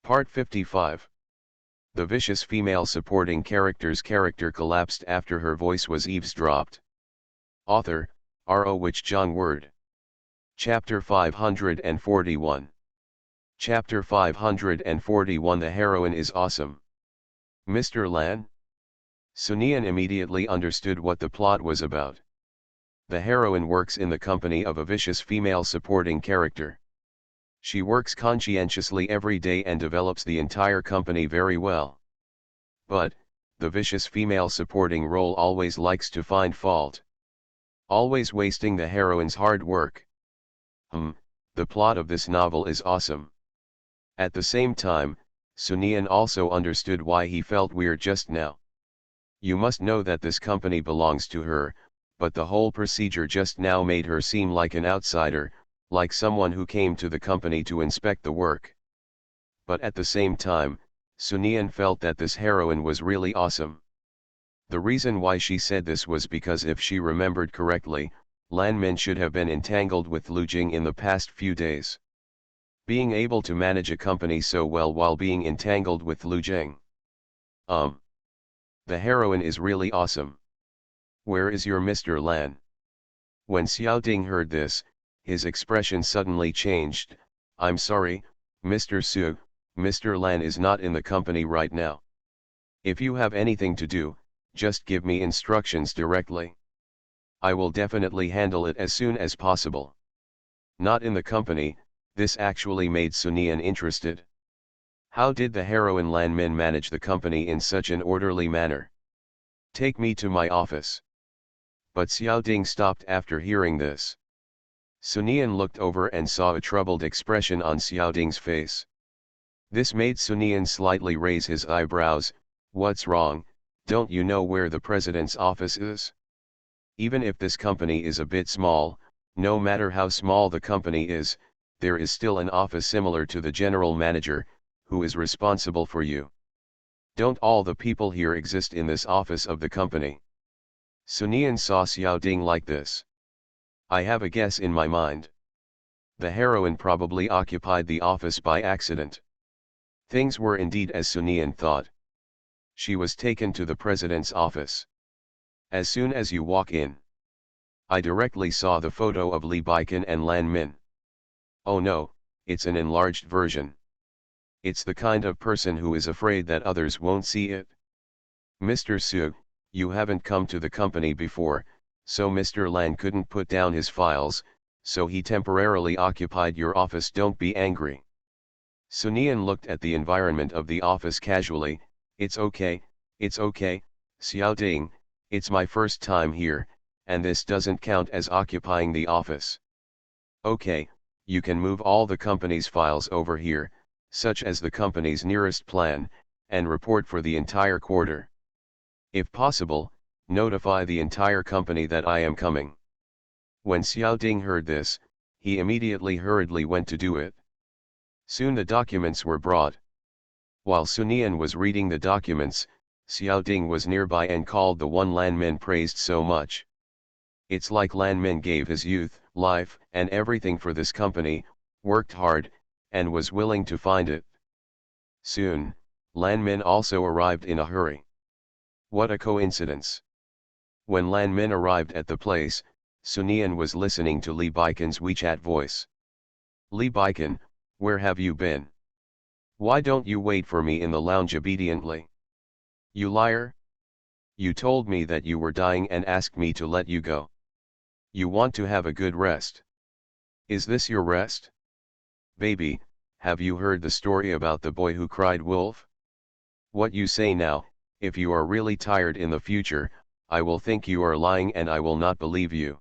Part 55. The vicious female supporting character's character collapsed after her voice was eavesdropped. Author, R.O. Which John Word. Chapter 541. Chapter 541. The heroine is awesome. Mr. Lan? Sunian immediately understood what the plot was about. The heroine works in the company of a vicious female supporting character. She works conscientiously every day and develops the entire company very well. But, the vicious female supporting role always likes to find fault. Always wasting the heroine's hard work. The plot of this novel is awesome. At the same time, Sunian also understood why he felt weird just now. You must know that this company belongs to her, but the whole procedure just now made her seem like an outsider, like someone who came to the company to inspect the work. But at the same time, Sunian felt that this heroine was really awesome. The reason why she said this was because if she remembered correctly, Lan Min should have been entangled with Lu Jing in the past few days. Being able to manage a company so well while being entangled with Lu Jing. The heroine is really awesome. Where is your Mr. Lan? When Xiao Ding heard this, his expression suddenly changed. I'm sorry, Mr. Su, Mr. Lan is not in the company right now. If you have anything to do, just give me instructions directly. I will definitely handle it as soon as possible. Not in the company. This actually made Sunian interested. How did the heroine Lan Min manage the company in such an orderly manner? Take me to my office. But Xiao Ding stopped after hearing this. Sunian looked over and saw a troubled expression on Xiao Ding's face. This made Sunian slightly raise his eyebrows. What's wrong? Don't you know where the president's office is? Even if this company is a bit small, no matter how small the company is, there is still an office similar to the general manager, who is responsible for you. Don't all the people here exist in this office of the company? Sunian saw Xiao Ding like this. I have a guess in my mind. The heroine probably occupied the office by accident. Things were indeed as Sunian thought. She was taken to the president's office. As soon as you walk in, I directly saw the photo of Li Baikan and Lan Min. Oh no, it's an enlarged version. It's the kind of person who is afraid that others won't see it. Mr. Su, you haven't come to the company before, so Mr. Lan couldn't put down his files, so he temporarily occupied your office. Don't be angry. Sunian looked at the environment of the office casually. It's okay, Xiao Ding, it's my first time here, and this doesn't count as occupying the office. Okay, you can move all the company's files over here, such as the company's nearest plan, and report for the entire quarter. If possible, notify the entire company that I am coming. When Xiao Ding heard this, he immediately hurriedly went to do it. Soon the documents were brought. While Sunian was reading the documents, Xiao Ding was nearby and called the one Lan Min praised so much. It's like Lan Min gave his youth, life, and everything for this company, worked hard, and was willing to find it. Soon, Lan Min also arrived in a hurry. What a coincidence. When Lan Min arrived at the place, Sunian was listening to Li Baikan's WeChat voice. Li Baikan, where have you been? Why don't you wait for me in the lounge obediently? You liar! You told me that you were dying and asked me to let you go. You want to have a good rest. Is this your rest? Baby, have you heard the story about the boy who cried wolf? What you say now, if you are really tired in the future, I will think you are lying and I will not believe you.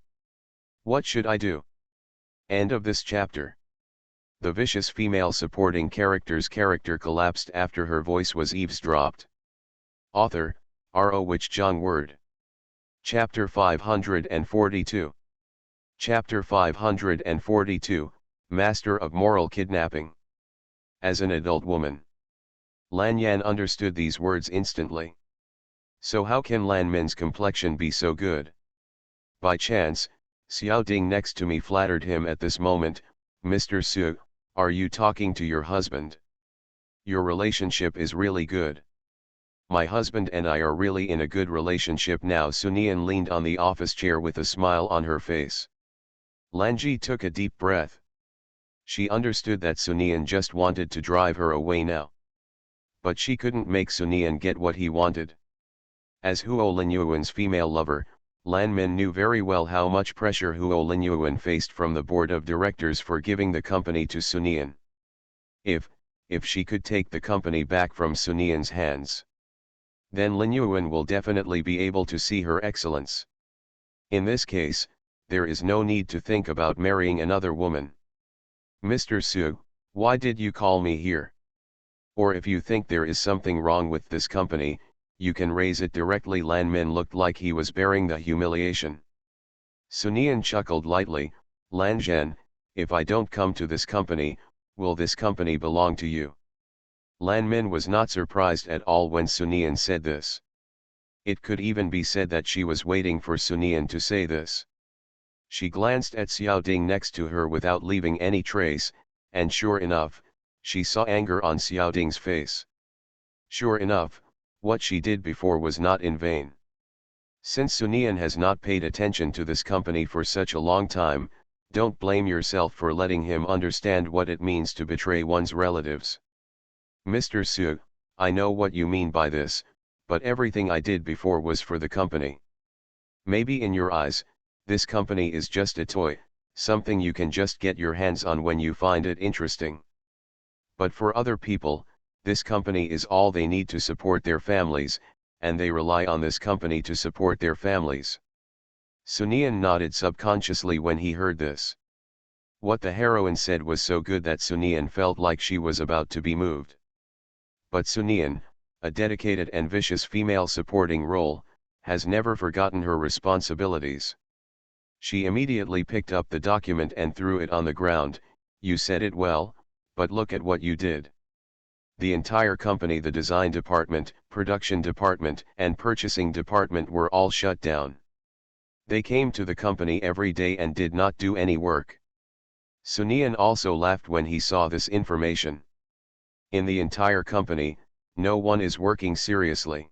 What should I do? End of this chapter. The vicious female supporting character's character collapsed after her voice was eavesdropped. Author, R.O. Which John Word. Chapter 542. Chapter 542, Master of Moral Kidnapping. As an adult woman, Lan Yan understood these words instantly. So how can Lan Min's complexion be so good? By chance, Xiao Ding next to me flattered him at this moment. Mr. Su, are you talking to your husband? Your relationship is really good. My husband and I are really in a good relationship now. Sunian leaned on the office chair with a smile on her face. Lanji took a deep breath. She understood that Sunian just wanted to drive her away now. But she couldn't make Sunian get what he wanted. As Huo Linyuan's female lover, Lan Min knew very well how much pressure Huo Linyuan faced from the board of directors for giving the company to Sunian. If she could take the company back from Sunian's hands, then Linyuan will definitely be able to see her excellence. In this case, there is no need to think about marrying another woman. Mr. Su, why did you call me here? Or if you think there is something wrong with this company, you can raise it directly. Lan Min looked like he was bearing the humiliation. Sunian chuckled lightly. Lan Zhen, if I don't come to this company, will this company belong to you? Lan Min was not surprised at all when Sunian said this. It could even be said that she was waiting for Sunian to say this. She glanced at Xiao Ding next to her without leaving any trace, and sure enough, she saw anger on Xiao Ding's face. Sure enough, what she did before was not in vain. Since Sunian has not paid attention to this company for such a long time, don't blame yourself for letting him understand what it means to betray one's relatives. Mr. Su, I know what you mean by this, but everything I did before was for the company. Maybe in your eyes, this company is just a toy, something you can just get your hands on when you find it interesting. But for other people, this company is all they need to support their families, and they rely on this company to support their families. Sunian nodded subconsciously when he heard this. What the heroine said was so good that Sunian felt like she was about to be moved. But Sunian, a dedicated and vicious female supporting role, has never forgotten her responsibilities. She immediately picked up the document and threw it on the ground. You said it well, but look at what you did. The entire company, the design department, production department, and purchasing department were all shut down. They came to the company every day and did not do any work. Sunian also laughed when he saw this information. In the entire company, no one is working seriously.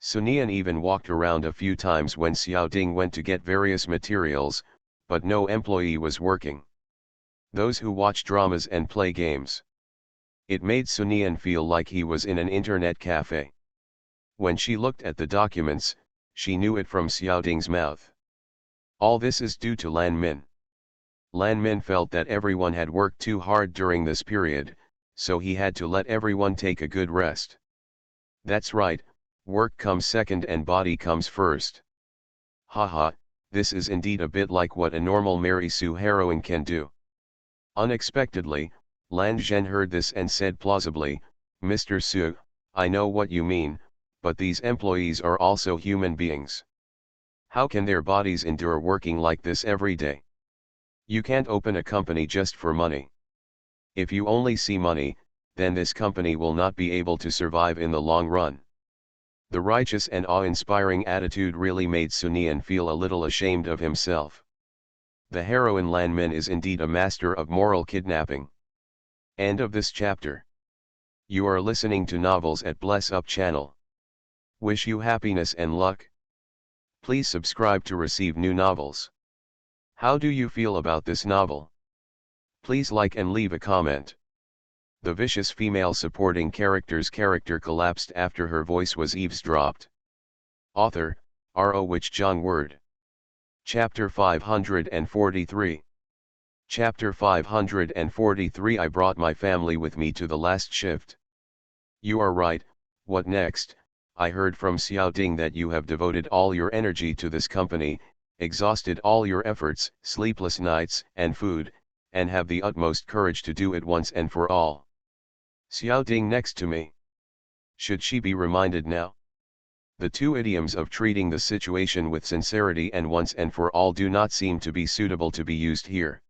Sunian even walked around a few times when Xiao Ding went to get various materials, but no employee was working. Those who watch dramas and play games. It made Sunian feel like he was in an internet cafe. When she looked at the documents, she knew it from Xiao Ding's mouth. All this is due to Lan Min. Lan Min felt that everyone had worked too hard during this period, so he had to let everyone take a good rest. That's right, work comes second and body comes first. Haha, this is indeed a bit like what a normal Mary Sue heroine can do. Unexpectedly, Lan Zhen heard this and said plausibly, Mr. Su, I know what you mean, but these employees are also human beings. How can their bodies endure working like this every day? You can't open a company just for money. If you only see money, then this company will not be able to survive in the long run. The righteous and awe-inspiring attitude really made Sunian feel a little ashamed of himself. The heroine Lan Min is indeed a master of moral kidnapping. End of this chapter. You are listening to Novels at Bless Up channel. Wish you happiness and luck. Please subscribe to receive new novels. How do you feel about this novel? Please like and leave a comment. The vicious female supporting character's character collapsed after her voice was eavesdropped. Author, R.O. Wich Jong Word. Chapter 543. Chapter 543. I brought my family with me to the last shift. You are right, what next? I heard from Xiao Ding that you have devoted all your energy to this company, exhausted all your efforts, sleepless nights, and food, and have the utmost courage to do it once and for all. Xiao Ding next to me. Should she be reminded now? The two idioms of treating the situation with sincerity and once and for all do not seem to be suitable to be used here.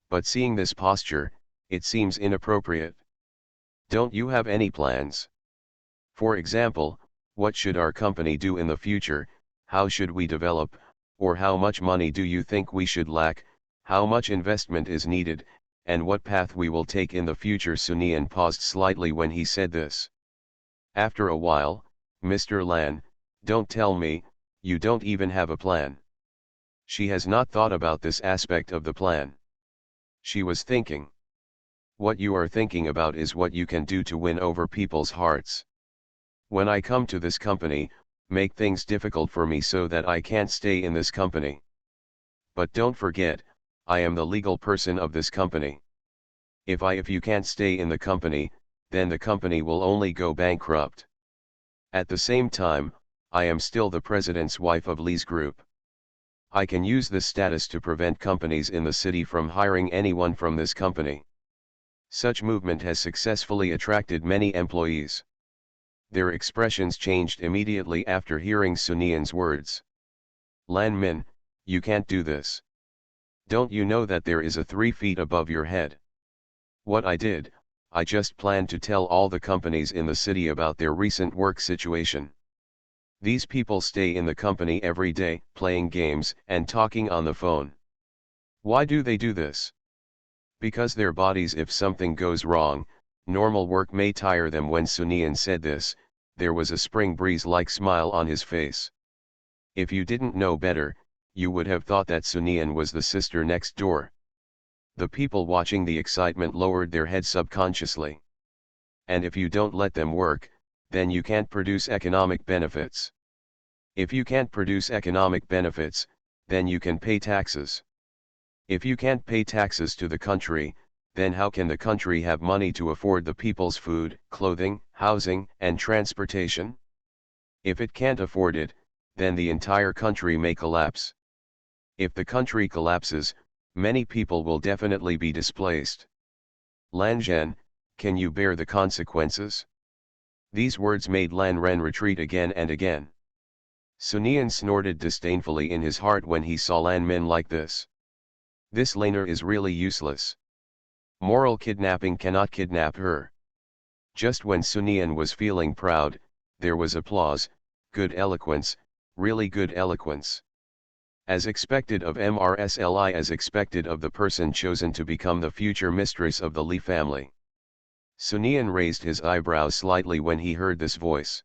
But seeing this posture, it seems inappropriate. Don't you have any plans? For example, what should our company do in the future, how should we develop, or how much money do you think we should lack, how much investment is needed, and what path we will take in the future. Sunian paused slightly when he said this. After a while, Mr. Lan, don't tell me, you don't even have a plan. She has not thought about this aspect of the plan. She was thinking. What you are thinking about is what you can do to win over people's hearts. When I come to this company, make things difficult for me so that I can't stay in this company. But don't forget, I am the legal person of this company. If you can't stay in the company, then the company will only go bankrupt. At the same time, I am still the president's wife of Lee's group. I can use this status to prevent companies in the city from hiring anyone from this company. Such movement has successfully attracted many employees. Their expressions changed immediately after hearing Sunian's words. Lan Min, you can't do this. Don't you know that there is a 3 feet above your head? What I did, I just planned to tell all the companies in the city about their recent work situation. These people stay in the company every day, playing games and talking on the phone. Why do they do this? Because their bodies, if something goes wrong, normal work may tire them. When Sunian said this, there was a spring breeze-like smile on his face. If you didn't know better, you would have thought that Sunian was the sister next door. The people watching the excitement lowered their heads subconsciously. And if you don't let them work, then you can't produce economic benefits. If you can't produce economic benefits, then you can pay taxes. If you can't pay taxes to the country, then how can the country have money to afford the people's food, clothing, housing, and transportation? If it can't afford it, then the entire country may collapse. If the country collapses, many people will definitely be displaced. Lan Zhen, can you bear the consequences? These words made Lan Ren retreat again and again. Sunian snorted disdainfully in his heart when he saw Lan Min like this. This laner is really useless. Moral kidnapping cannot kidnap her. Just when Sunian was feeling proud, there was applause, good eloquence, really good eloquence. As expected of MRSLI, as expected of the person chosen to become the future mistress of the Li family. Sunian raised his eyebrows slightly when he heard this voice.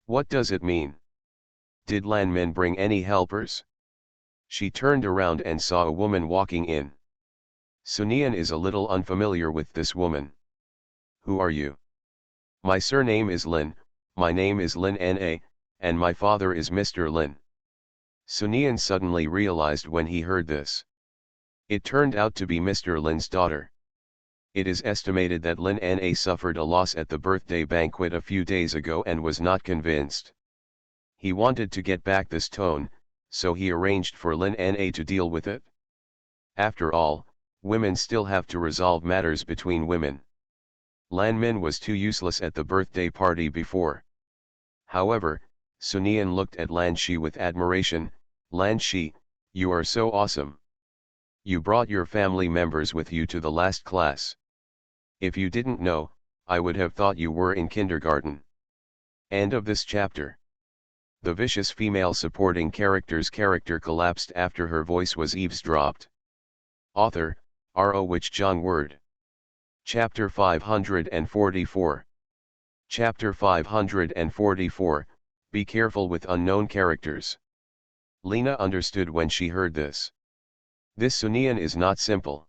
What does it mean? Did Lan Min bring any helpers? She turned around and saw a woman walking in. Sunian is a little unfamiliar with this woman. Who are you? My surname is Lin, my name is Lin Na, and my father is Mr. Lin. Sunian suddenly realized when he heard this. It turned out to be Mr. Lin's daughter. It is estimated that Lin Na suffered a loss at the birthday banquet a few days ago and was not convinced. He wanted to get back this tone, so he arranged for Lin Na to deal with it. After all, women still have to resolve matters between women. Lan Min was too useless at the birthday party before. However, Sunian looked at Lan Shi with admiration. Lan Shi, you are so awesome. You brought your family members with you to the last class. If you didn't know, I would have thought you were in kindergarten. End of this chapter. The vicious female supporting character's character collapsed after her voice was eavesdropped. Author, R.O. Wich John Word. Chapter 544. Chapter 544, Be careful with unknown characters. Lena understood when she heard this. This Sunian is not simple.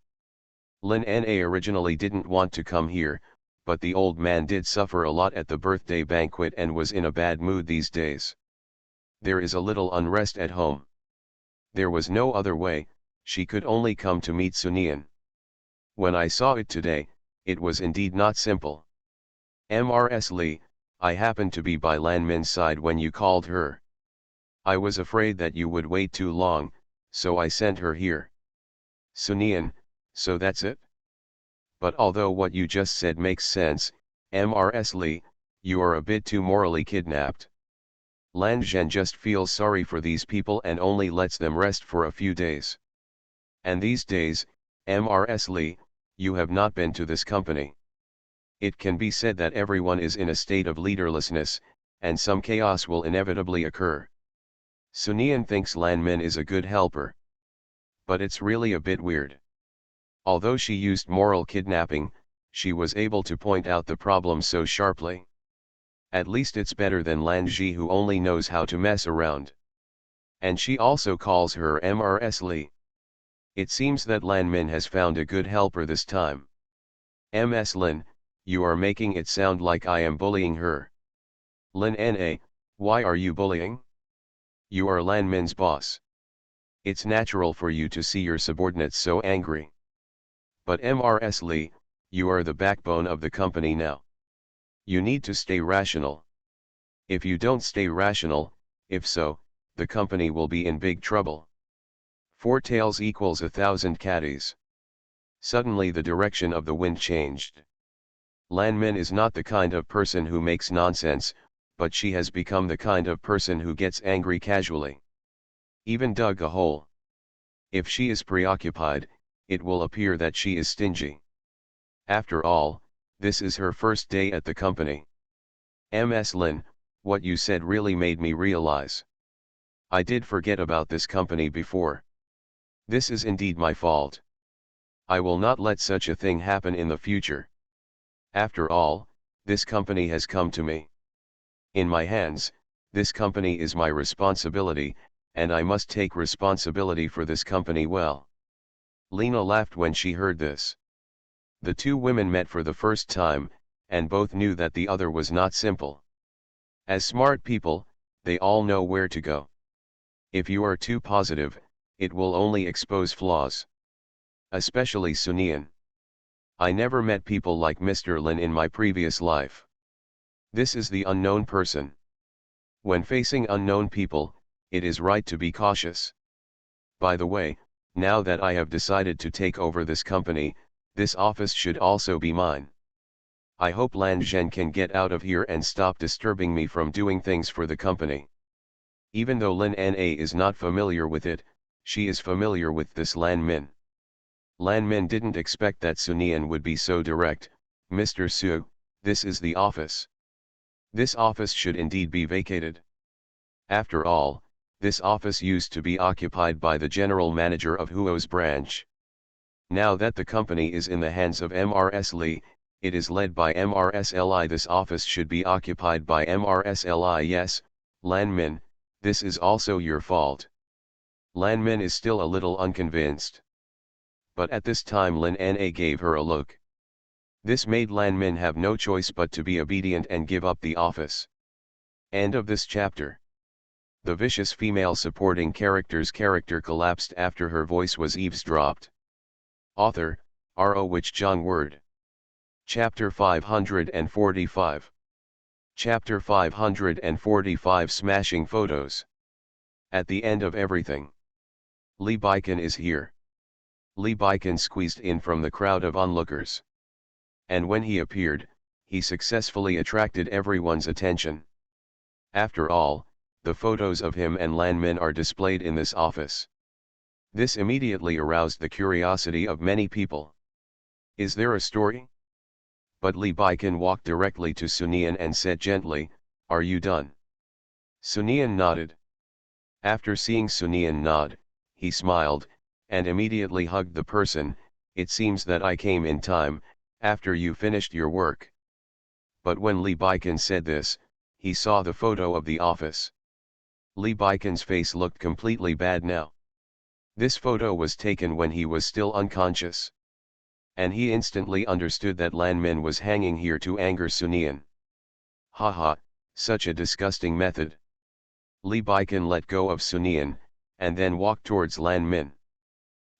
Lin Na originally didn't want to come here, but the old man did suffer a lot at the birthday banquet and was in a bad mood these days. There is a little unrest at home. There was no other way, she could only come to meet Sunian. When I saw it today, it was indeed not simple. Mrs. Lee, I happened to be by Lan Min's side when you called her. I was afraid that you would wait too long, so I sent her here. Sunian, so that's it? But although what you just said makes sense, Mrs. Lee, you are a bit too morally kidnapped. Lan Zhen just feels sorry for these people and only lets them rest for a few days. And these days, Mrs. Lee, you have not been to this company. It can be said that everyone is in a state of leaderlessness, and some chaos will inevitably occur. Sunian thinks Lan Min is a good helper. But it's really a bit weird. Although she used moral kidnapping, she was able to point out the problem so sharply. At least it's better than Lan Ji, who only knows how to mess around. And she also calls her Mrs. Li. It seems that Lan Min has found a good helper this time. Ms. Lin, you are making it sound like I am bullying her. Lin Na, why are you bullying? You are Lan Min's boss. It's natural for you to see your subordinates so angry. But Mrs. Li, you are the backbone of the company now. You need to stay rational. If you don't stay rational, if so, the company will be in big trouble. 4 tails equals 1,000 caddies. Suddenly the direction of the wind changed. Lan Min is not the kind of person who makes nonsense, but she has become the kind of person who gets angry casually. Even dug a hole. If she is preoccupied, it will appear that she is stingy. After all, this is her first day at the company. Ms. Lin, what you said really made me realize. I did forget about this company before. This is indeed my fault. I will not let such a thing happen in the future. After all, this company has come to me. In my hands, this company is my responsibility, and I must take responsibility for this company well. Lena laughed when she heard this. The two women met for the first time, and both knew that the other was not simple. As smart people, they all know where to go. If you are too positive, it will only expose flaws. Especially Sunian. I never met people like Mr. Lin in my previous life. This is the unknown person. When facing unknown people, it is right to be cautious. By the way, now that I have decided to take over this company, this office should also be mine. I hope Lan Zhen can get out of here and stop disturbing me from doing things for the company. Even though Lin Na is not familiar with it, she is familiar with this Lan Min. Lan Min didn't expect that Sunian would be so direct. Mr. Su, this is the office. This office should indeed be vacated. After all, this office used to be occupied by the general manager of Huo's branch. Now that the company is in the hands of Mrs. Li, it is led by Mrs. Li. This office should be occupied by Mrs. Li. Yes, Lan Min, this is also your fault. Lan Min is still a little unconvinced. But at this time Lin Na gave her a look. This made Lan Min have no choice but to be obedient and give up the office. End of this chapter. The vicious female supporting character's character collapsed after her voice was eavesdropped. Author, R.O. Which John Word. Chapter 545. Chapter 545 Smashing Photos. At the end of everything. Li Baikan is here. Li Baikan squeezed in from the crowd of onlookers. And when he appeared, he successfully attracted everyone's attention. After all, the photos of him and Lan Min are displayed in this office. This immediately aroused the curiosity of many people. Is there a story? But Li Baikan walked directly to Sunian and said gently, "Are you done?" Sunian nodded. After seeing Sunian nod, he smiled, and immediately hugged the person. "It seems that I came in time, after you finished your work." But when Li Baikan said this, he saw the photo of the office. Li Baikan's face looked completely bad now. This photo was taken when he was still unconscious. And he instantly understood that Lan Min was hanging here to anger Sunian. Haha, such a disgusting method. Li Baikan let go of Sunian, and then walked towards Lan Min.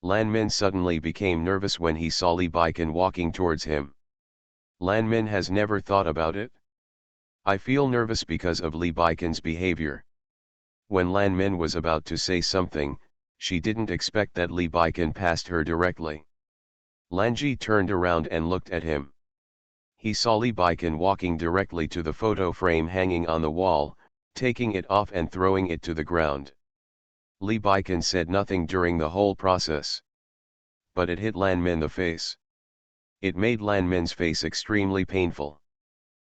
Lan Min suddenly became nervous when he saw Li Baikan walking towards him. Lan Min has never thought about it. I feel nervous because of Li Baikan's behavior. When Lan Min was about to say something, she didn't expect that Li Baikan passed her directly. Lanji turned around and looked at him. He saw Li Baikan walking directly to the photo frame hanging on the wall, taking it off and throwing it to the ground. Li Baikan said nothing during the whole process. But it hit Lan Min the face. It made Lan Min's face extremely painful.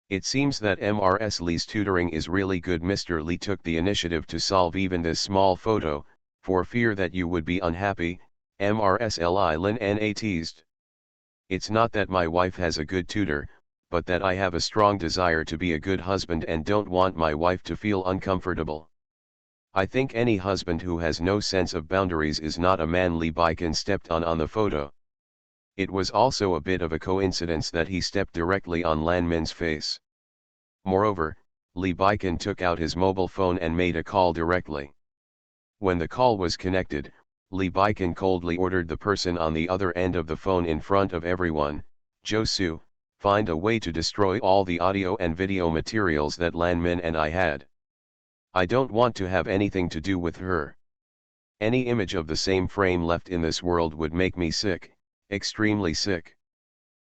It seems that Mrs. Li's tutoring is really good. Mr. Li took the initiative to solve even this small photo, for fear that you would be unhappy. MRSLI Lin Na teased. It's not that my wife has a good tutor, but that I have a strong desire to be a good husband and don't want my wife to feel uncomfortable. I think any husband who has no sense of boundaries is not a man. Lee Baiken stepped on the photo. It was also a bit of a coincidence that he stepped directly on Lan Min's face. Moreover, Lee Baiken took out his mobile phone and made a call directly. When the call was connected, Lee Baiken coldly ordered the person on the other end of the phone in front of everyone, "Josu, find a way to destroy all the audio and video materials that Lan Min and I had. I don't want to have anything to do with her. Any image of the same frame left in this world would make me sick, extremely sick."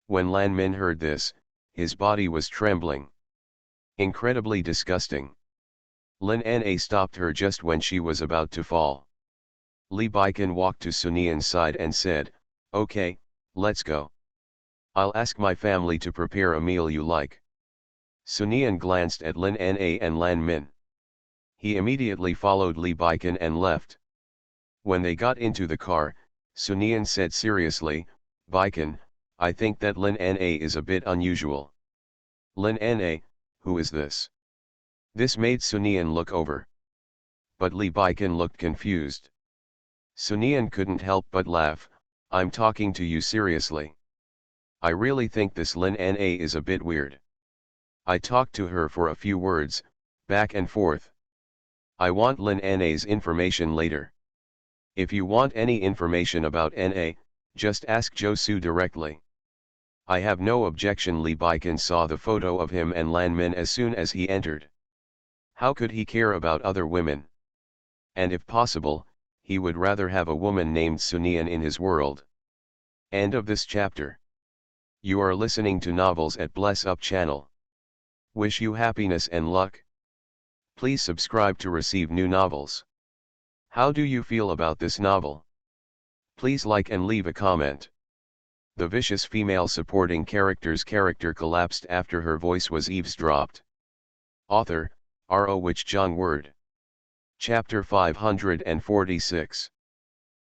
When Lan Min heard this, his body was trembling. Incredibly disgusting. Lin Na stopped her just when she was about to fall. Lee Baiken walked to Sunian's side and said, "Okay, let's go. I'll ask my family to prepare a meal you like." Sunian glanced at Lin Na and Lan Min. He immediately followed Lee Baiken and left. When they got into the car, Sunian said seriously, "Baiken, I think that Lin Na is a bit unusual." "Lin Na, who is this?" This made Sunian look over. But Lee Baiken looked confused. Sunian couldn't help but laugh. "I'm talking to you seriously. I really think this Lin Na is a bit weird. I talked to her for a few words, back and forth. I want Lin Na's information later. If you want any information about Na, just ask Josu directly. I have no objection." Lee Baiken saw the photo of him and Lan Min as soon as he entered. How could he care about other women? And if possible, he would rather have a woman named Sunian in his world. End of this chapter. You are listening to Novels at Bless Up channel. Wish you happiness and luck. Please subscribe to receive new novels. How do you feel about this novel? Please like and leave a comment. The vicious female supporting character's character collapsed after her voice was eavesdropped. Author, R.O. Wich Jong Word. Chapter 546.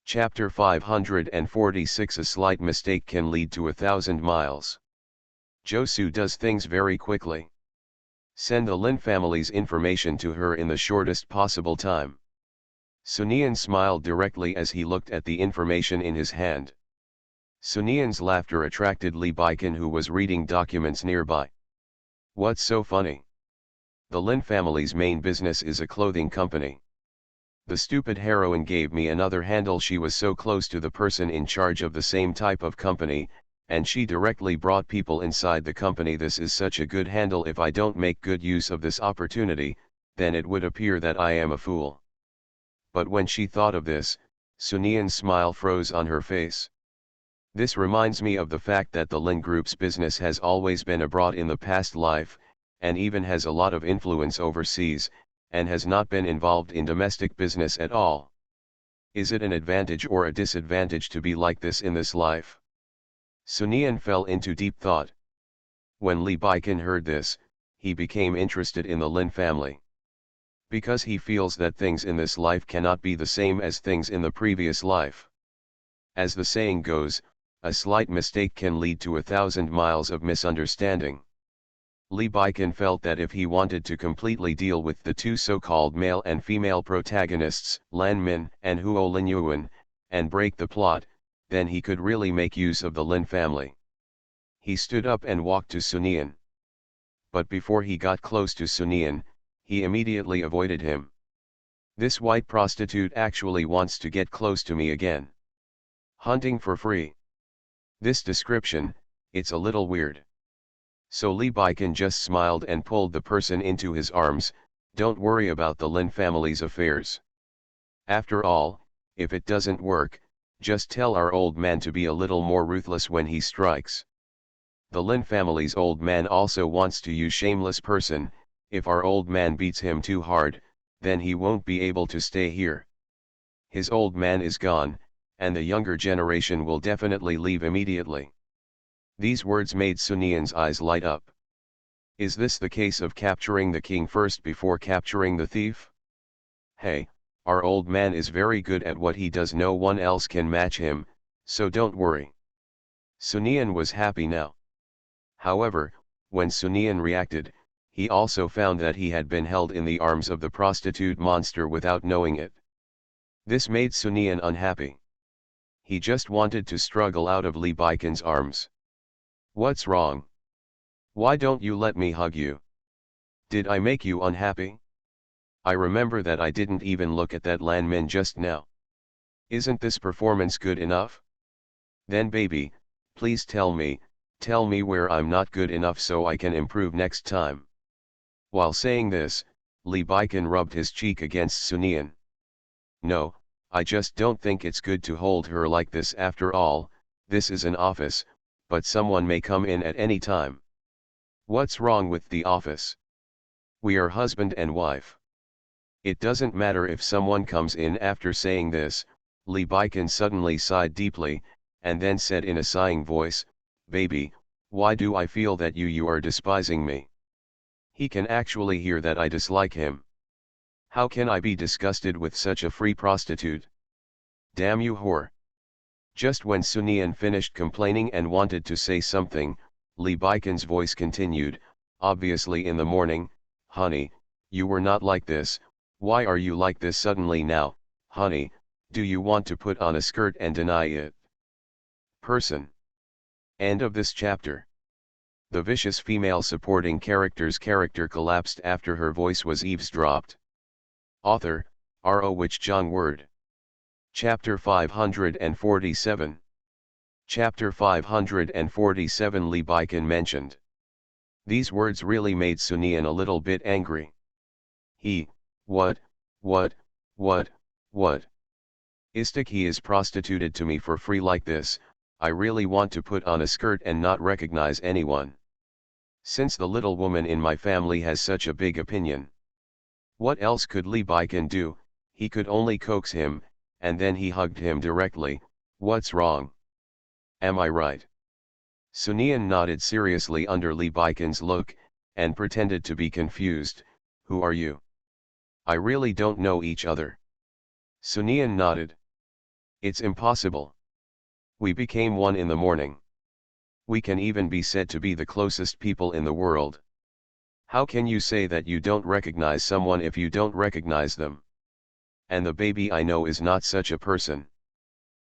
Chapter 546. A slight mistake can lead to 1,000 miles. Josu does things very quickly. Send the Lin family's information to her in the shortest possible time. Sunian smiled directly as he looked at the information in his hand. Sunian's laughter attracted Lee Baiken, who was reading documents nearby. "What's so funny? The Lin family's main business is a clothing company. The stupid heroine gave me another handle. She was so close to the person in charge of the same type of company, and she directly brought people inside the company. This is such a good handle. If I don't make good use of this opportunity, then it would appear that I am a fool." But when she thought of this, Sunian's smile froze on her face. "This reminds me of the fact that the Lin Group's business has always been abroad in the past life, and even has a lot of influence overseas, and has not been involved in domestic business at all. Is it an advantage or a disadvantage to be like this in this life?" Sunian fell into deep thought. When Lee Baiken heard this, he became interested in the Lin family. Because he feels that things in this life cannot be the same as things in the previous life. As the saying goes, a slight mistake can lead to 1,000 miles of misunderstanding. Lee Baiken felt that if he wanted to completely deal with the two so-called male and female protagonists, Lan Min and Huo Linyuan, and break the plot, then he could really make use of the Lin family. He stood up and walked to Sunian. But before he got close to Sunian, he immediately avoided him. "This white prostitute actually wants to get close to me again. Hunting for free. This description, it's a little weird." So Lee Baiken just smiled and pulled the person into his arms. "Don't worry about the Lin family's affairs. After all, if it doesn't work, just tell our old man to be a little more ruthless when he strikes. The Lin family's old man also wants to use shameless person. If our old man beats him too hard, then he won't be able to stay here. His old man is gone, and the younger generation will definitely leave immediately." These words made Sunian's eyes light up. Is this the case of capturing the king first before capturing the thief? Hey, Our old man is very good at what he does, no one else can match him, so don't worry. Sunian was happy now. However, when Sunian reacted, he also found that he had been held in the arms of the prostitute monster without knowing it. This made Sunian unhappy. He just wanted to struggle out of Lee Baiken's arms. What's wrong? Why don't you let me hug you? Did I make you unhappy? I remember that I didn't even look at that Lanmin just now. Isn't this performance good enough? Then baby, please tell me where I'm not good enough so I can improve next time. While saying this, Lee Baiken rubbed his cheek against Sunian. No, I just don't think it's good to hold her like this. After all, this is an office, but someone may come in at any time. What's wrong with the office? We are husband and wife. It doesn't matter if someone comes in. After saying this, Lee Baiken suddenly sighed deeply, and then said in a sighing voice, baby, why do I feel that you are despising me? He can actually hear that I dislike him. How can I be disgusted with such a free prostitute? Damn you whore. Just when Sunian finished complaining and wanted to say something, Lee Baiken's voice continued, obviously in the morning, honey, you were not like this, why are you like this suddenly now, honey, do you want to put on a skirt and deny it? Person. End of this chapter. The vicious female supporting character's character collapsed after her voice was eavesdropped. Author, R.O. Wich Jong Word. Chapter 547. Chapter 547. Lee Baiken mentioned. These words really made Sunian a little bit angry. What? Istik he is prostituted to me for free like this, I really want to put on a skirt and not recognize anyone. Since the little woman in my family has such a big opinion. What else could Lee Baiken do? He could only coax him, and then he hugged him directly. What's wrong? Am I right? Sunian nodded seriously under Lee Baiken's look, and pretended to be confused. Who are you? I really don't know each other. Sunian nodded. It's impossible. We became one in the morning. We can even be said to be the closest people in the world. How can you say that you don't recognize someone if you don't recognize them? And the baby I know is not such a person.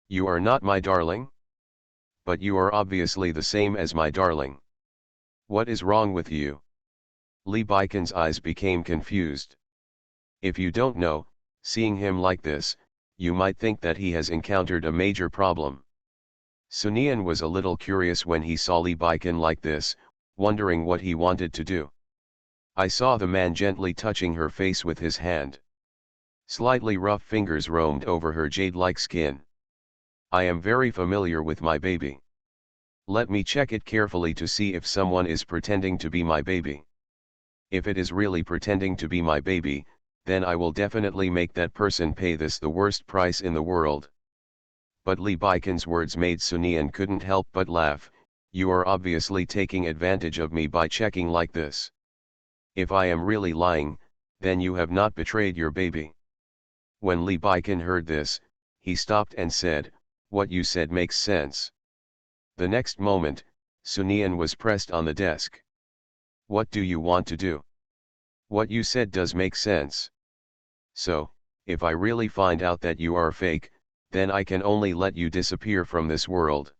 You are not my darling? But you are obviously the same as my darling. What is wrong with you? Lee Baiken's eyes became confused. If you don't know, seeing him like this, you might think that he has encountered a major problem. Sunian was a little curious when he saw Lee Baiken like this, wondering what he wanted to do. I saw the man gently touching her face with his hand. Slightly rough fingers roamed over her jade-like skin. I am very familiar with my baby. Let me check it carefully to see if someone is pretending to be my baby. If it is really pretending to be my baby, then I will definitely make that person pay this the worst price in the world. But Lee Baiken's words made Sunian couldn't help but laugh. You are obviously taking advantage of me by checking like this. If I am really lying, then you have not betrayed your baby. When Lee Baiken heard this, he stopped and said, what you said makes sense. The next moment, Sunian was pressed on the desk. What do you want to do? What you said does make sense. So, if I really find out that you are fake, then I can only let you disappear from this world.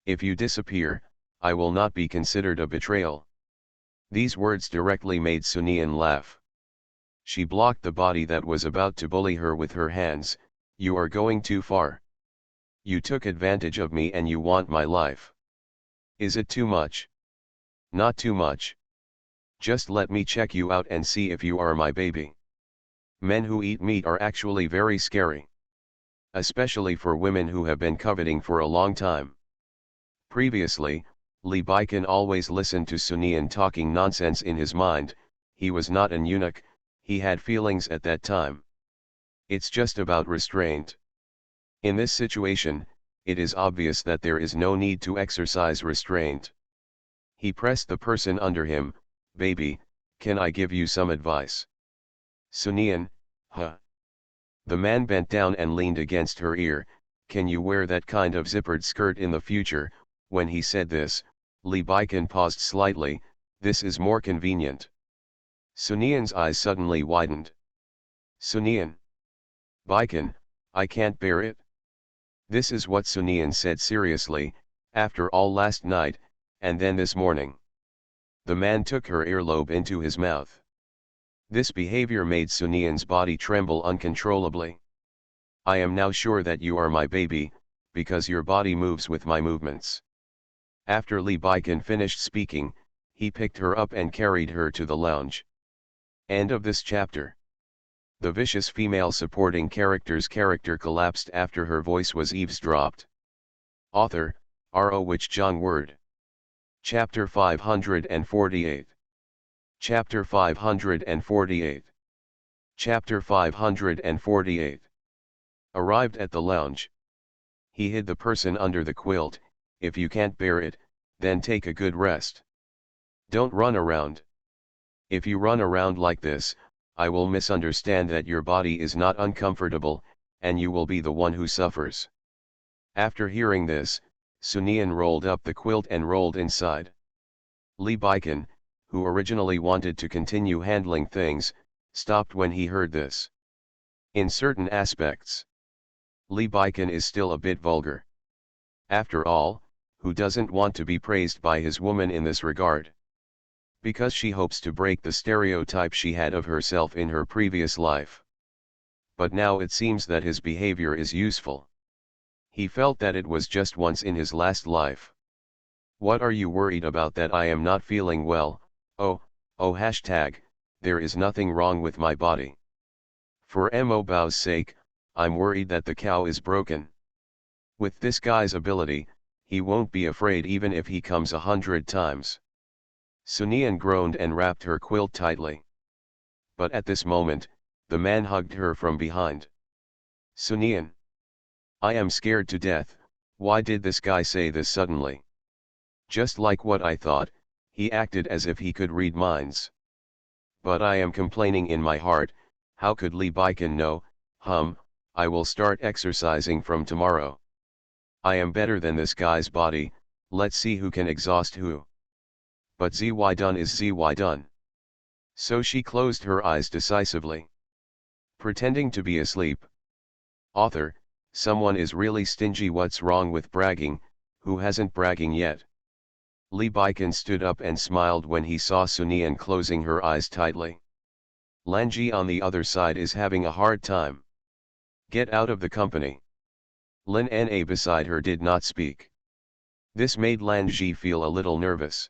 If you disappear, I will not be considered a betrayal. These words directly made Sunian laugh. She blocked the body that was about to bully her with her hands. You are going too far. You took advantage of me and you want my life. Is it too much? Not too much. Just let me check you out and see if you are my baby. Men who eat meat are actually very scary. Especially for women who have been coveting for a long time. Previously, Lee Baiken always listened to Sunian talking nonsense in his mind. He was not an eunuch, he had feelings at that time. It's just about restraint. In this situation, it is obvious that there is no need to exercise restraint. He pressed the person under him. Baby, can I give you some advice? Sunian, huh? The man bent down and leaned against her ear. Can you wear that kind of zippered skirt in the future? When he said this, Lee Baikan paused slightly. This is more convenient. Sunian's eyes suddenly widened. Sunian. Baikan, I can't bear it. This is what Sunian said seriously, after all last night, and then this morning. The man took her earlobe into his mouth. This behavior made Sunian's body tremble uncontrollably. I am now sure that you are my baby, because your body moves with my movements. After Lee Baikan finished speaking, he picked her up and carried her to the lounge. End of this chapter. The vicious female supporting character's character collapsed after her voice was eavesdropped. Author, R.O. Wich Jong Word. Chapter 548. Chapter 548. Chapter 548. Arrived at the lounge. He hid the person under the quilt. If you can't bear it, then take a good rest. Don't run around. If you run around like this, I will misunderstand that your body is not uncomfortable, and you will be the one who suffers. After hearing this, Sunian rolled up the quilt and rolled inside. Lee Baikan, who originally wanted to continue handling things, stopped when he heard this. In certain aspects, Lee Baikan is still a bit vulgar. After all, who doesn't want to be praised by his woman in this regard? Because she hopes to break the stereotype she had of herself in her previous life. But now it seems that his behavior is useful. He felt that it was just once in his last life. What are you worried about? That I am not feeling well? Oh, hashtag, there is nothing wrong with my body. For Mo Bao's sake, I'm worried that the cow is broken. With this guy's ability, he won't be afraid even if he comes 100 times. Sunian groaned and wrapped her quilt tightly. But at this moment, the man hugged her from behind. Sunian. I am scared to death. Why did this guy say this suddenly? Just like what I thought, he acted as if he could read minds. But I am complaining in my heart, how could Lee Baikan know? I will start exercising from tomorrow. I am better than this guy's body, let's see who can exhaust who. But zy done is zy done. So she closed her eyes decisively. Pretending to be asleep. Author, someone is really stingy. What's wrong with bragging? Who hasn't bragging yet? Lee Baikan stood up and smiled when he saw Sunian closing her eyes tightly. Lanji on the other side is having a hard time. Get out of the company. Lin Na beside her did not speak. This made Lanji feel a little nervous.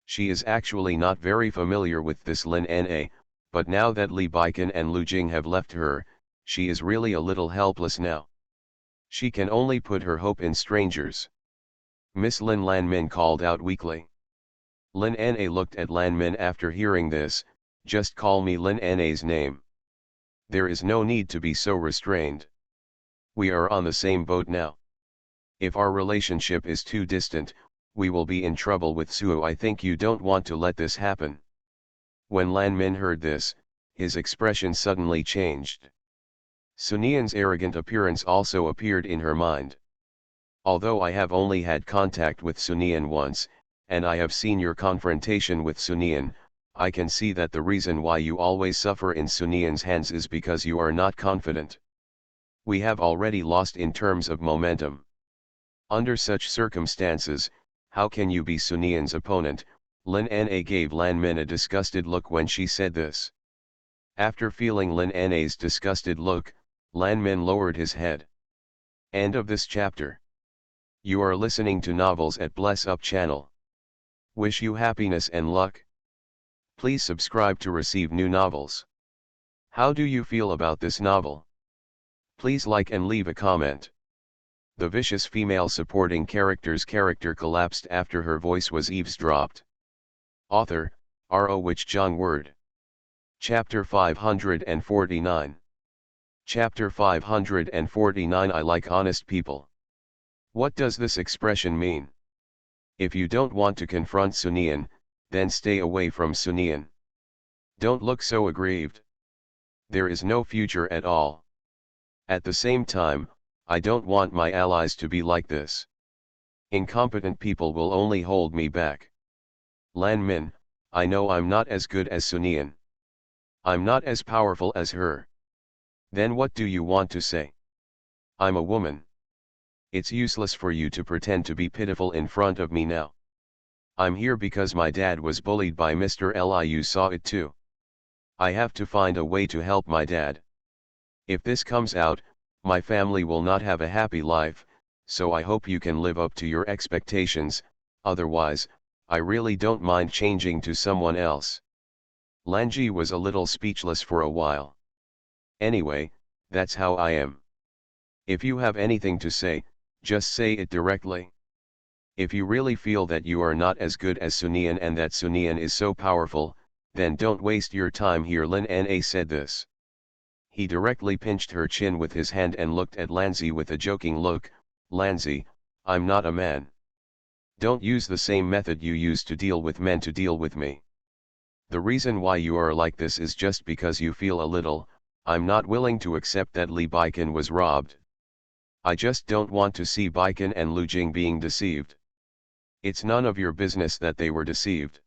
She is actually not very familiar with this Lin Na, but now that Lee Baikan and Lu Jing have left her, she is really a little helpless now. She can only put her hope in strangers. Miss Lin Lan Min called out weakly. Lin Na looked at Lan Min after hearing this. Just call me Lin Na's name. There is no need to be so restrained. We are on the same boat now. If our relationship is too distant, we will be in trouble with Suo. I think you don't want to let this happen. When Lan Min heard this, his expression suddenly changed. Sunian's arrogant appearance also appeared in her mind. Although I have only had contact with Sunian once, and I have seen your confrontation with Sunian, I can see that the reason why you always suffer in Sunian's hands is because you are not confident. We have already lost in terms of momentum. Under such circumstances, how can you be Sunian's opponent? Lin Na gave Lan Min a disgusted look when she said this. After feeling Lin Na's disgusted look, Lan Min lowered his head. End of this chapter. You are listening to Novels at Bless Up channel. Wish you happiness and luck. Please subscribe to receive new novels. How do you feel about this novel? Please like and leave a comment. The vicious female supporting character's character collapsed after her voice was eavesdropped. Author, R.O. Wich Jong Word. Chapter 549. Chapter 549. I like honest people. What does this expression mean? If you don't want to confront Sunian, then stay away from Sunian. Don't look so aggrieved. There is no future at all. At the same time, I don't want my allies to be like this. Incompetent people will only hold me back. Lan Min, I know I'm not as good as Sunian. I'm not as powerful as her. Then what do you want to say? I'm a woman. It's useless for you to pretend to be pitiful in front of me now. I'm here because my dad was bullied by Mr. Li. You saw it too. I have to find a way to help my dad. If this comes out, my family will not have a happy life, so I hope you can live up to your expectations, otherwise, I really don't mind changing to someone else. Lanji was a little speechless for a while. Anyway, that's how I am. If you have anything to say, just say it directly. If you really feel that you are not as good as Sunian and that Sunian is so powerful, then don't waste your time here. Lin Na said this. He directly pinched her chin with his hand and looked at Lanzi with a joking look. Lanzi, I'm not a man. Don't use the same method you use to deal with men to deal with me. The reason why you are like this is just because you feel a little, I'm not willing to accept that Li Baikan was robbed. I just don't want to see Baikan and Lu Jing being deceived. It's none of your business that they were deceived.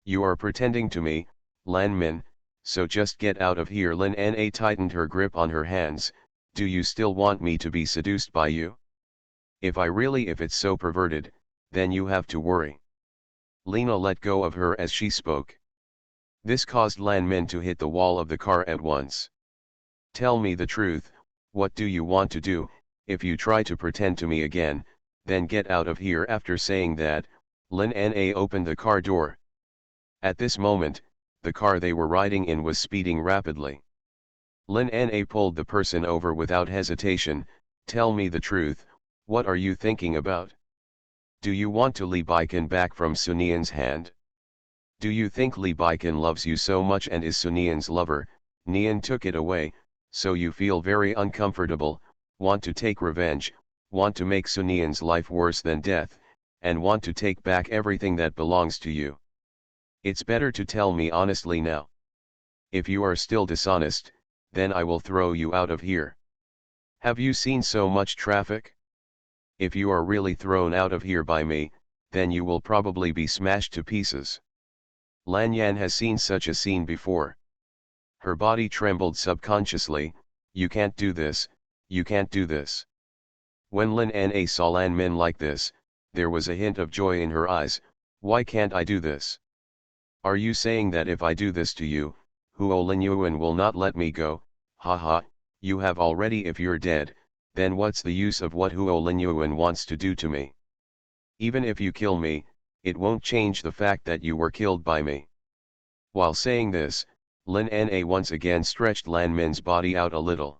You are pretending to me, Lan Min, so just get out of here. Lin Na tightened her grip on her hands. Do you still want me to be seduced by you? If it's so perverted, then you have to worry. Lena let go of her as she spoke. This caused Lan Min to hit the wall of the car at once. Tell me the truth, what do you want to do? If you try to pretend to me again, then get out of here. After saying that, Lin Na opened the car door. At this moment, the car they were riding in was speeding rapidly. Lin Na pulled the person over without hesitation. Tell me the truth, what are you thinking about? Do you want to Li Baikan back from Sunian's hand? Do you think Li Baikan loves you so much and is Sunian's lover? Nian took it away, so you feel very uncomfortable, want to take revenge, want to make Sunian's life worse than death, and want to take back everything that belongs to you. It's better to tell me honestly now. If you are still dishonest, then I will throw you out of here. Have you seen so much traffic? If you are really thrown out of here by me, then you will probably be smashed to pieces. Lan Yan has seen such a scene before. Her body trembled subconsciously. You can't do this, you can't do this. When Lin Na saw Lan Min like this, there was a hint of joy in her eyes. Why can't I do this? Are you saying that if I do this to you, Huo Linyuan will not let me go? Haha, you have already. If you're dead, then what's the use of what Huo Linyuan wants to do to me? Even if you kill me, it won't change the fact that you were killed by me. While saying this, Lin Na once again stretched Lan Min's body out a little.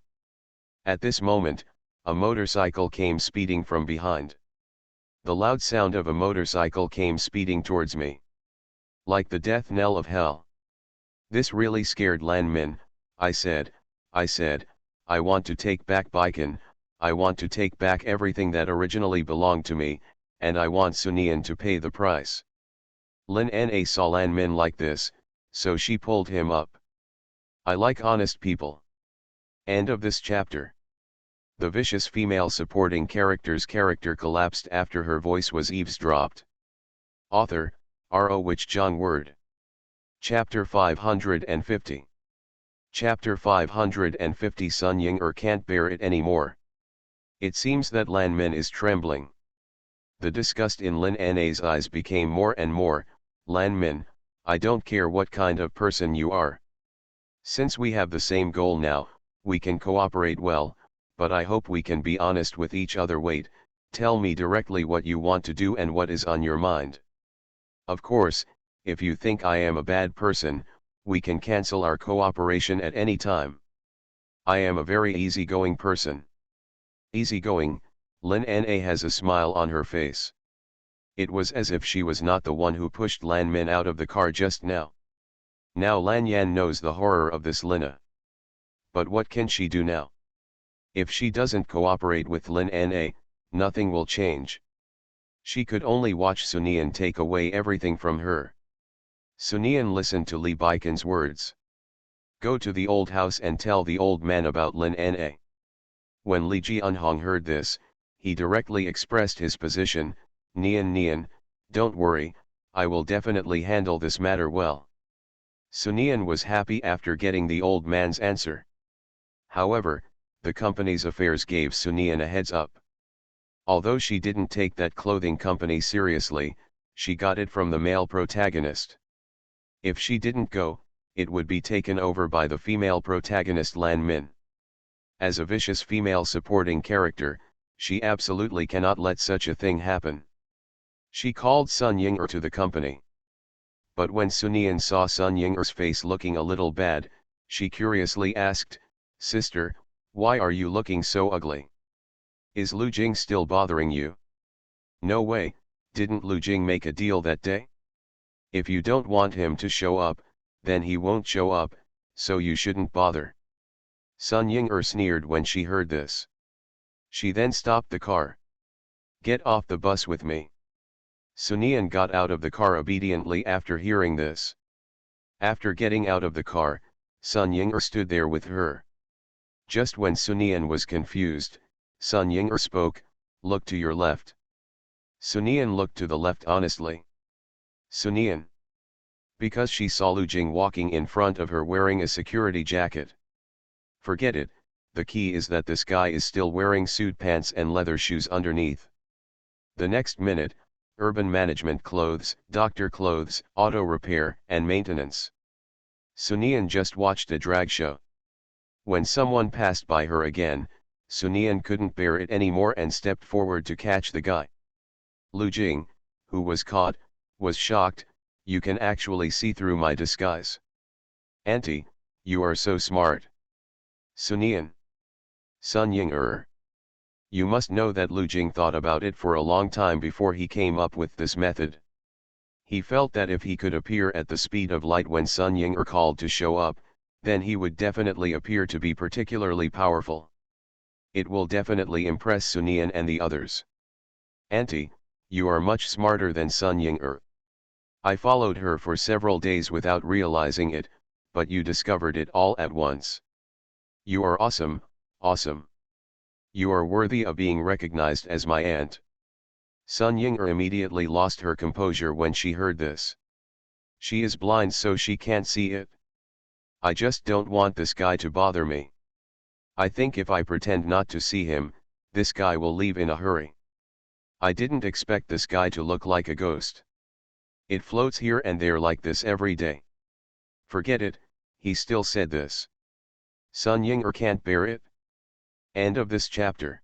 At this moment, a motorcycle came speeding from behind. The loud sound of a motorcycle came speeding towards me. Like the death knell of hell. This really scared Lan Min. I said, I want to take back Baikan, I want to take back everything that originally belonged to me, and I want Sunian to pay the price. Lin Na saw Lan Min like this, so she pulled him up. I like honest people. End of this chapter. The vicious female supporting character's character collapsed after her voice was eavesdropped. Author, R.O. Wich Jong Word. Chapter 550. Chapter 550. Sun Ying can't bear it anymore. It seems that Lan Min is trembling. The disgust in Lin Na's eyes became more and more. Lan Min, I don't care what kind of person you are. Since we have the same goal now, we can cooperate well, but I hope we can be honest with each other. Wait, tell me directly what you want to do and what is on your mind. Of course, if you think I am a bad person, we can cancel our cooperation at any time. I am a very easygoing person. Easygoing, Lin Na has a smile on her face. It was as if she was not the one who pushed Lan Min out of the car just now. Now Lan Yan knows the horror of this Lina. But what can she do now? If she doesn't cooperate with Lin Na, nothing will change. She could only watch Sunian take away everything from her. Sunian listened to Li Baikan's words. Go to the old house and tell the old man about Lin Na. When Li Jianhong heard this, he directly expressed his position, Nian Nian, don't worry, I will definitely handle this matter well. Sun Nian was happy after getting the old man's answer. However, the company's affairs gave Sun Nian a heads up. Although she didn't take that clothing company seriously, she got it from the male protagonist. If she didn't go, it would be taken over by the female protagonist Lan Min. As a vicious female supporting character, she absolutely cannot let such a thing happen. She called Sun Ying'er to the company. But when Sun Nian saw Sun Ying'er's face looking a little bad, she curiously asked, "Sister, why are you looking so ugly? Is Lu Jing still bothering you?" "No way, didn't Lu Jing make a deal that day? If you don't want him to show up, then he won't show up, so you shouldn't bother." Sun Ying'er sneered when she heard this. She then stopped the car. "Get off the bus with me." Sun Nian got out of the car obediently after hearing this. After getting out of the car, Sun Ying'er stood there with her. Just when Sun Nian was confused, Sun Ying'er spoke, "Look to your left." Sun Nian looked to the left honestly. Sun Nian. Because she saw Lu Jing walking in front of her wearing a security jacket. Forget it, the key is that this guy is still wearing suit pants and leather shoes underneath. The next minute, urban management clothes, doctor clothes, auto repair and maintenance. Sun Nian just watched a drag show. When someone passed by her again, Sun Nian couldn't bear it anymore and stepped forward to catch the guy. Lu Jing, who was caught, was shocked, "You can actually see through my disguise. Auntie, you are so smart." Sun Nian. Sun Ying'er. You must know that Lu Jing thought about it for a long time before he came up with this method. He felt that if he could appear at the speed of light when Sun Ying'er called to show up, then he would definitely appear to be particularly powerful. It will definitely impress Sun Nian and the others. "Auntie, you are much smarter than Sun Ying'er. I followed her for several days without realizing it, but you discovered it all at once. You are awesome, awesome. You are worthy of being recognized as my aunt." Sun Ying'er immediately lost her composure when she heard this. She is blind so she can't see it. "I just don't want this guy to bother me. I think if I pretend not to see him, this guy will leave in a hurry. I didn't expect this guy to look like a ghost. It floats here and there like this every day." Forget it, he still said this. Sun Ying'er can't bear it. End of this chapter.